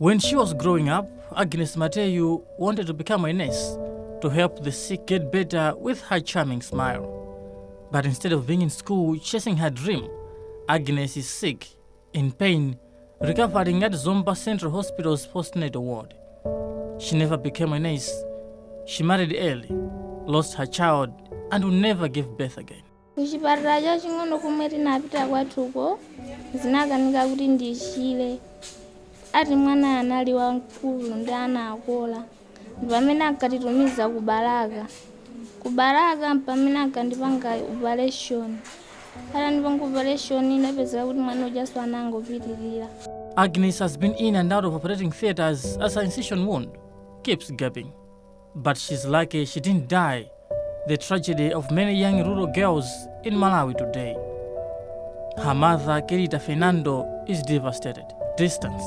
When she was growing up, Agnes Mateyu wanted to become a nurse to help the sick get better with her charming smile. But instead of being in school chasing her dream, Agnes is sick, in pain, recovering at Zomba Central Hospital's postnatal ward. She never became a nurse. She married early, lost her child, and will never give birth again. Kuchipatala chaching'ono kumwe tinapita kwathuko zinakanika kuti ndichire ati mwana anali wamkulu ndi ana akola pamene ankatitumiza kubalaka pamene ankandipanga operation ndipanga operation inapezeka kuti mwana ujaso anangopitirira. Agnes has been in and out of operating theaters as her incision wound keeps gaping. But she's lucky she didn't die, the tragedy of many young rural girls in Malawi today. Her mother, Kerita Fernando, is devastated. Distance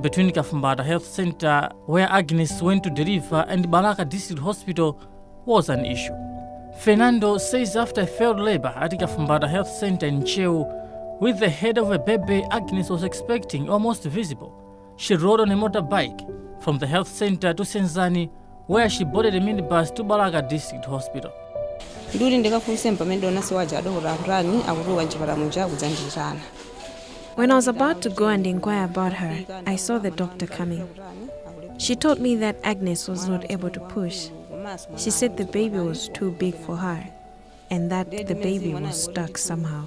between Kafumbada Health Center, where Agnes went to deliver, and Balaka District Hospital was an issue. Fernando says after a failed labor at Kafumbada Health Center in Cheu, with the head of a baby Agnes was expecting almost visible, she rode on a motorbike from the health center to Senzani, where she boarded a minibus to Balaka District Hospital. When I was about to go and inquire about her, I saw the doctor coming. She told me that Agnes was not able to push. She said the baby was too big for her and that the baby was stuck somehow.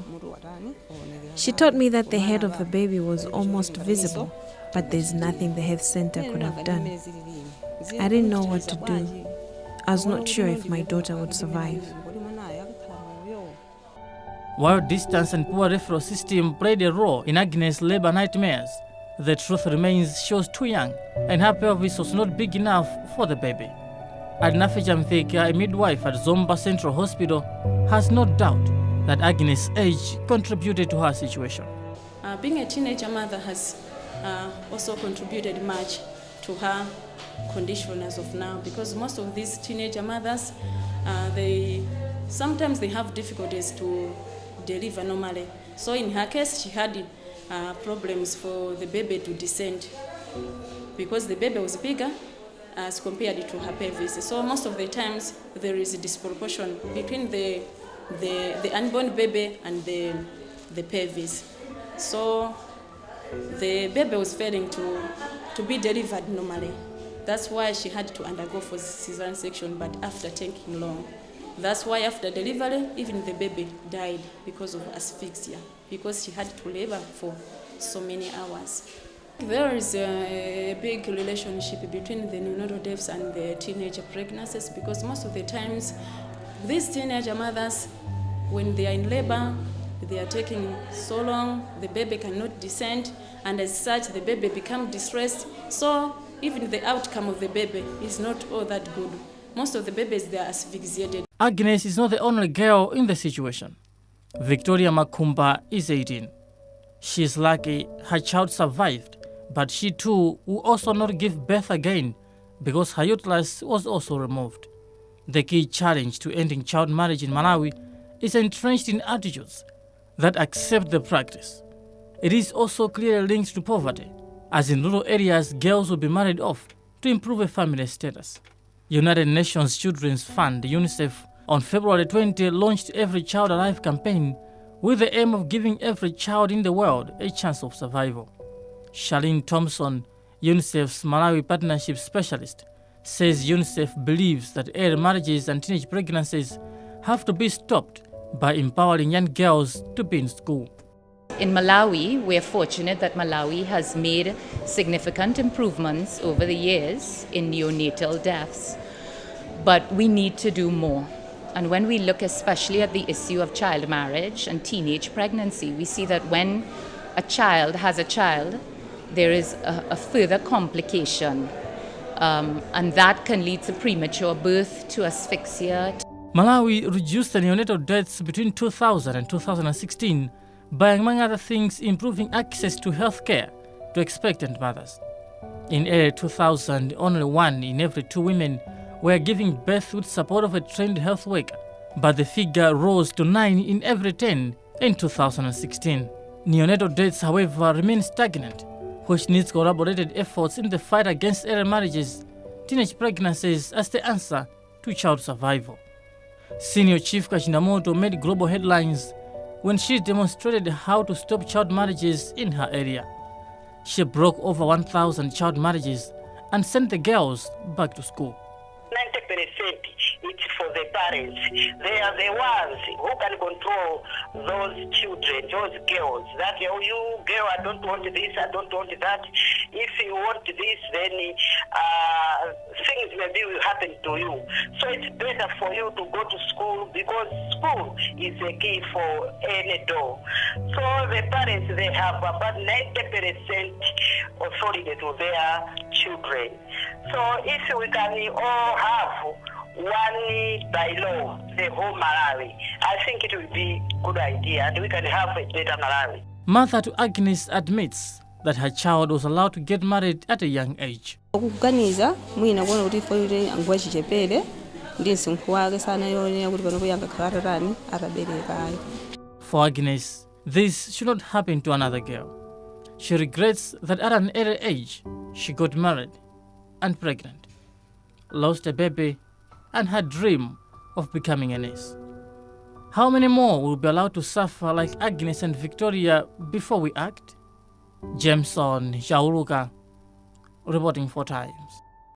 She told me that the head of the baby was almost visible, but there's nothing the health center could have done. I didn't know what to do. I was not sure if my daughter would survive. While distance and poor referral system played a role in Agnes' labor nightmares, the truth remains she was too young and her pelvis was not big enough for the baby. Adnafe Jamtheka, a midwife at Zomba Central Hospital, has no doubt that Agnes' age contributed to her situation. Being a teenager mother has also contributed much to her condition as of now, because most of these teenager mothers, sometimes they have difficulties to deliver normally. So in her case, she had problems for the baby to descend because the baby was bigger as compared to her pelvis. So most of the times there is a disproportion between the unborn baby and the pelvis. So the baby was failing to be delivered normally. That's why she had to undergo for cesarean section, but after taking long. That's why after delivery, even the baby died because of asphyxia, because she had to labor for so many hours. There is a big relationship between the neonatal deaths and the teenager pregnancies, because most of the times, these teenager mothers, when they are in labor, they are taking so long, the baby cannot descend, and as such, the baby becomes distressed. So even the outcome of the baby is not all that good. Most of the babies, they are asphyxiated. Agnes is not the only girl in the situation. Victoria Makumba is 18. She is lucky her child survived, but she too will also not give birth again because her uterus was also removed. The key challenge to ending child marriage in Malawi is entrenched in attitudes that accept the practice. It is also clearly linked to poverty, as in rural areas girls will be married off to improve a family status. United Nations Children's Fund, Unicef, on February 20 launched Every Child Alive campaign with the aim of giving every child in the world a chance of survival. Charlene Thompson, UNICEF's Malawi Partnership Specialist, says UNICEF believes that early marriages and teenage pregnancies have to be stopped by empowering young girls to be in school. In Malawi, we are fortunate that Malawi has made significant improvements over the years in neonatal deaths, but we need to do more. And when we look especially at the issue of child marriage and teenage pregnancy, we see that when a child has a child, there is a further complication, and that can lead to premature birth, to asphyxia. Malawi reduced the neonatal deaths between 2000 and 2016 by, among other things, improving access to health care to expectant mothers. In early 2000, only 1 in every 2 women were giving birth with support of a trained health worker, but the figure rose to 9 in every 10 in 2016. Neonatal deaths, however, remain stagnant, which needs collaborated efforts in the fight against early marriages, teenage pregnancies as the answer to child survival. Senior Chief Kachinamoto made global headlines when she demonstrated how to stop child marriages in her area. She broke over 1,000 child marriages and sent the girls back to school. 90% it's for the parents. They are the ones who can control those children, those girls. That you girl, I don't want this, I don't want that. If you want this, then things maybe will happen to you. So it's better for you to go to school, because school is the key for any door. So the parents, they have about 90% authority to their children. So if we can all have one by law, the whole Malawi, I think it will be a good idea, and we can have a better Malawi. Mother to Agnes admits that her child was allowed to get married at a young age. Kuganiza mwina kuona kuti foyire angwa chichepere ndi msinkhu wake sanayonera kuti pano poyanga khalarani atabereka ayi. For Agnes, this should not happen to another girl. She regrets that at an early age, she got married and pregnant, lost a baby, and her dream of becoming a nurse. How many more will be allowed to suffer like Agnes and Victoria before we act? Jameson Jauluka, reporting for Times.